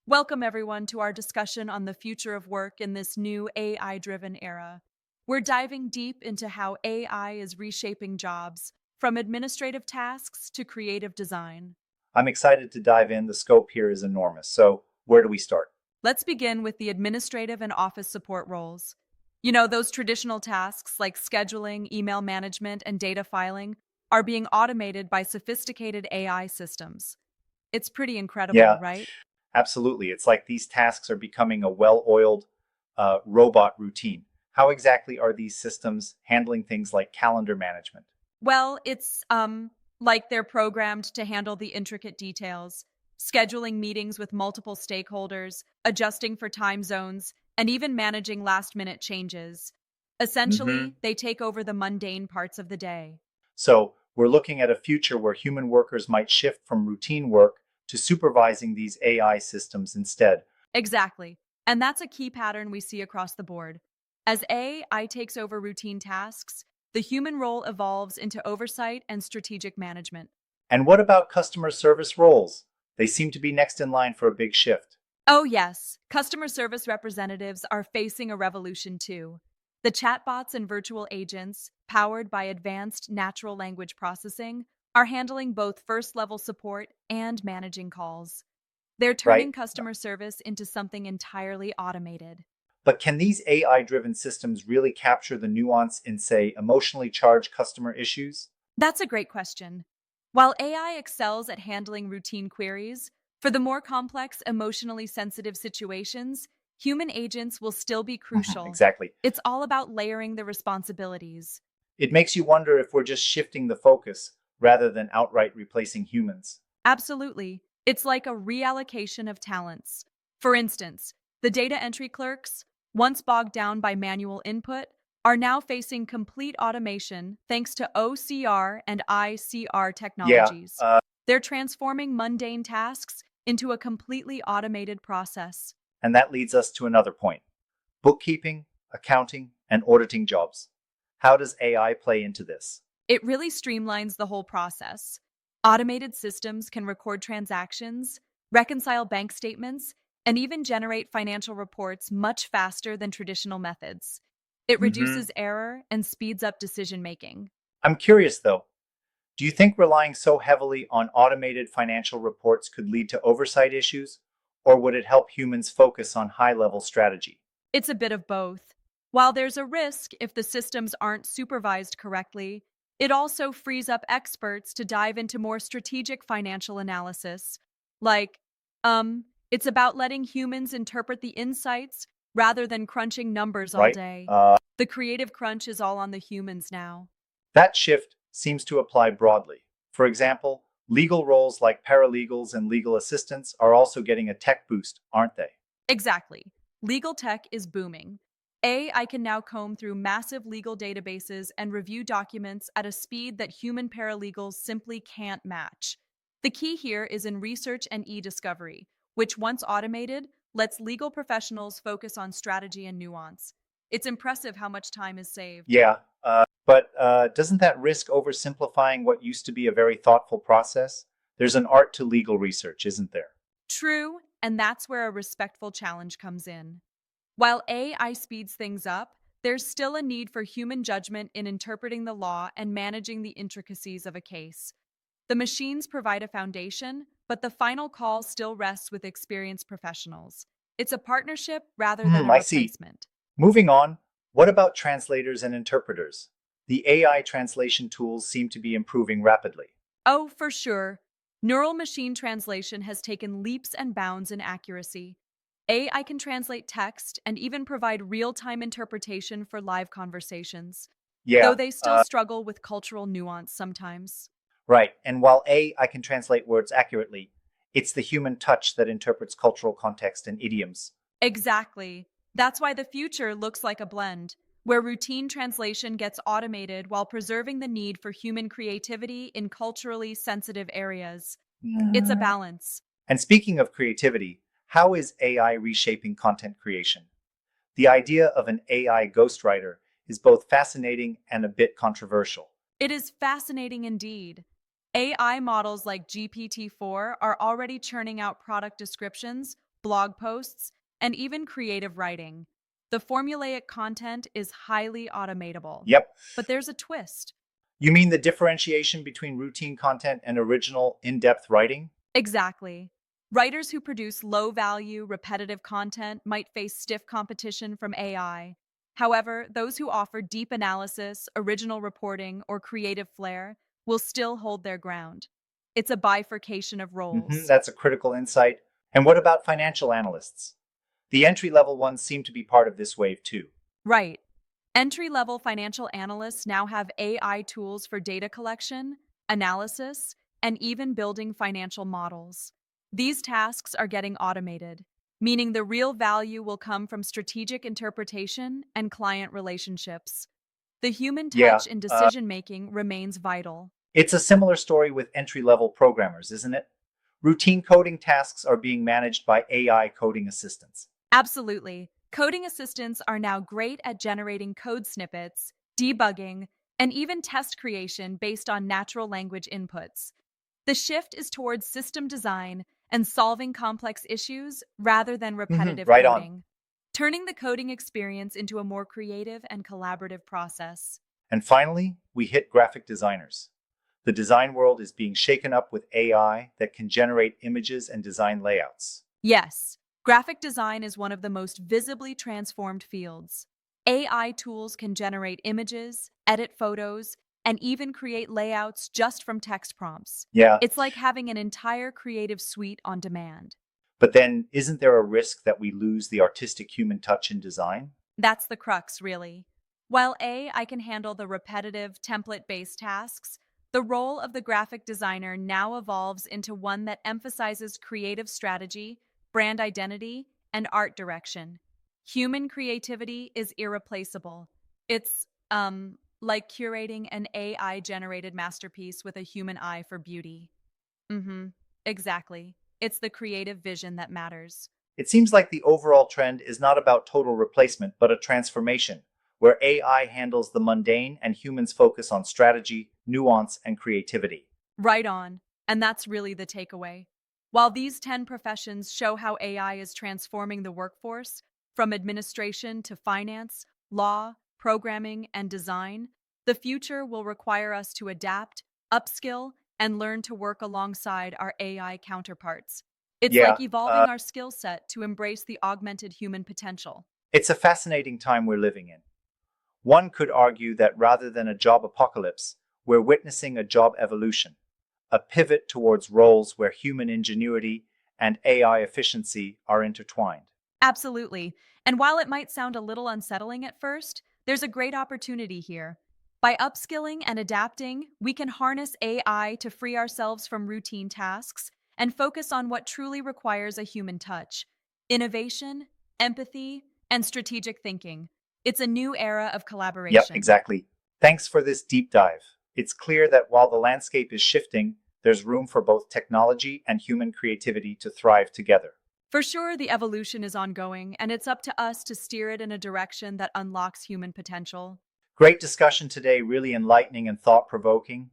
Welcome, everyone, to our discussion on the future of work in this new AI driven era. We're diving deep into how AI is reshaping jobs, from administrative tasks to creative design. I'm excited to dive in. The scope here is enormous. So, where do we start? Let's begin with the administrative and office support roles. You know, those traditional tasks like scheduling, email management, and data filing are being automated by sophisticated AI systems. It's pretty incredible, Yeah, right? absolutely. It's like these tasks are becoming a well oiled robot routine. How exactly are these systems handling things like calendar management? Well, it's like they're programmed to handle the intricate details, scheduling meetings with multiple stakeholders, adjusting for time zones, and even managing last-minute changes. Hmm. Essentially, they take over the mundane parts of the day. So, we're looking at a future where human workers might shift from routine work to supervising these AI systems instead. Exactly. And that's a key pattern we see across the board. As AI takes over routine tasks, the human role evolves into oversight and strategic management. And what about customer service roles? They seem to be next in line for a big shift. Oh, yes. Customer service representatives are facing a revolution too. The chatbots and virtual agents, powered by advanced natural language processing, are handling both first level support and managing calls. They're Right? turning customer service into something entirely automated. But can these AI driven systems really capture the nuance in, say, emotionally charged customer issues? That's a great question. While AI excels at handling routine queries, for the more complex, emotionally sensitive situations, human agents will still be Mhm, crucial. exactly. It's all about layering the responsibilities. It makes you wonder if we're just shifting the focus rather than outright replacing humans. Absolutely. It's like a reallocation of talents. For instance, the data entry clerks, once bogged down by manual input, are now facing complete automation thanks to OCR and ICR Yeah, technologies. They're transforming mundane tasks into a completely automated process. and that leads us to another point: bookkeeping, accounting, and auditing jobs. How does AI play into this? It really streamlines the whole process. Automated systems can record transactions, reconcile bank statements, and even generate financial reports much faster than traditional methods. It Hmm. reduces error and speeds up decision making. I'm curious though, do you think relying so heavily on automated financial reports could lead to oversight issues, or would it help humans focus on high level strategy? It's a bit of both. While there's a risk if the systems aren't supervised correctly, it also frees up experts to dive into more strategic financial analysis. Like, it's about letting humans interpret the insights rather than crunching numbers all Right? day. The creative crunch is all on the humans now. That shift seems to apply broadly. For example, legal roles like paralegals and legal assistants are also getting a tech boost, aren't they? Exactly. Legal tech is booming. AI can now comb through massive legal databases and review documents at a speed that human paralegals simply can't match. The key here is in research and e discovery, which, once automated, lets legal professionals focus on strategy and nuance. It's impressive how much time is saved. Yeah, but doesn't that risk oversimplifying what used to be a very thoughtful process? There's an art to legal research, isn't there? True, and that's where a respectful challenge comes in. While AI speeds things up, there's still a need for human judgment in interpreting the law and managing the intricacies of a case. The machines provide a foundation, but the final call still rests with experienced professionals. It's a partnership rather than a I see. replacement. Moving on, what about translators and interpreters? The AI translation tools seem to be improving rapidly. Oh, for sure. Neural machine translation has taken leaps and bounds in accuracy. AI can translate text and even provide real time interpretation for live conversations, though Yeah, they still struggle with cultural nuance sometimes. right. And while AI can translate words accurately, it's the human touch that interprets cultural context and idioms. Exactly. That's why the future looks like a blend, where routine translation gets automated while preserving the need for human creativity in culturally sensitive areas. It's a balance. And speaking of creativity, how is AI reshaping content creation? The idea of an AI ghostwriter is both fascinating and a bit controversial. It is fascinating indeed. AI models like GPT 4 are already churning out product descriptions, blog posts, and even creative writing. The formulaic content is highly automatable. Yep. But there's a twist. You mean the differentiation between routine content and original, in depth writing? Exactly. Writers who produce low value, repetitive content might face stiff competition from AI. However, those who offer deep analysis, original reporting, or creative flair will still hold their ground. It's a bifurcation of roles. That's a critical insight. And what about financial analysts? The entry level ones seem to be part of this wave too. Right. Entry level financial analysts now have AI tools for data collection, analysis, and even building financial models. These tasks are getting automated, meaning the real value will come from strategic interpretation and client relationships. The human Yeah, touch in decision making remains vital. it's a similar story with entry level programmers, isn't it? Routine coding tasks are being managed by AI coding assistants. Absolutely. Coding assistants are now great at generating code snippets, debugging, and even test creation based on natural language inputs. The shift is towards system design and solving complex issues rather than repetitive Right on. coding, turning the coding experience into a more creative and collaborative process. And finally, we hit graphic designers. The design world is being shaken up with AI that can generate images and design layouts. Yes, graphic design is one of the most visibly transformed fields. AI tools can generate images, edit photos, and even create layouts just from text prompts. Yeah, It's like having an entire creative suite on demand. but then isn't there a risk that we lose the artistic human touch in design? That's the crux, really. While AI can handle the repetitive, template based tasks, the role of the graphic designer now evolves into one that emphasizes creative strategy, brand identity, and art direction. Human creativity is irreplaceable. It's like curating an AI generated masterpiece with a human eye for beauty. Mm-hmm. Exactly. It's the creative vision that matters. It seems like the overall trend is not about total replacement, but a transformation, where AI handles the mundane and humans focus on strategy, nuance, and creativity. Right on. And that's really the takeaway. While these 10 professions show how AI is transforming the workforce, from administration to finance, law, programming, and design, the future will require us to adapt, upskill, and learn to work alongside our AI counterparts. It's Yeah, like evolving our skill set to embrace the augmented human potential. it's a fascinating time we're living in. One could argue that rather than a job apocalypse, we're witnessing a job evolution, a pivot towards roles where human ingenuity and AI efficiency are intertwined. Absolutely. And while it might sound a little unsettling at first, there's a great opportunity here. By upskilling and adapting, we can harness AI to free ourselves from routine tasks and focus on what truly requires a human touch: innovation, empathy, and strategic thinking. It's a new era of Yep, collaboration. exactly. Thanks for this deep dive. It's clear that while the landscape is shifting, there's room for both technology and human creativity to thrive together. For sure, the evolution is ongoing, and it's up to us to steer it in a direction that unlocks human potential. Great discussion today, really enlightening and thought provoking.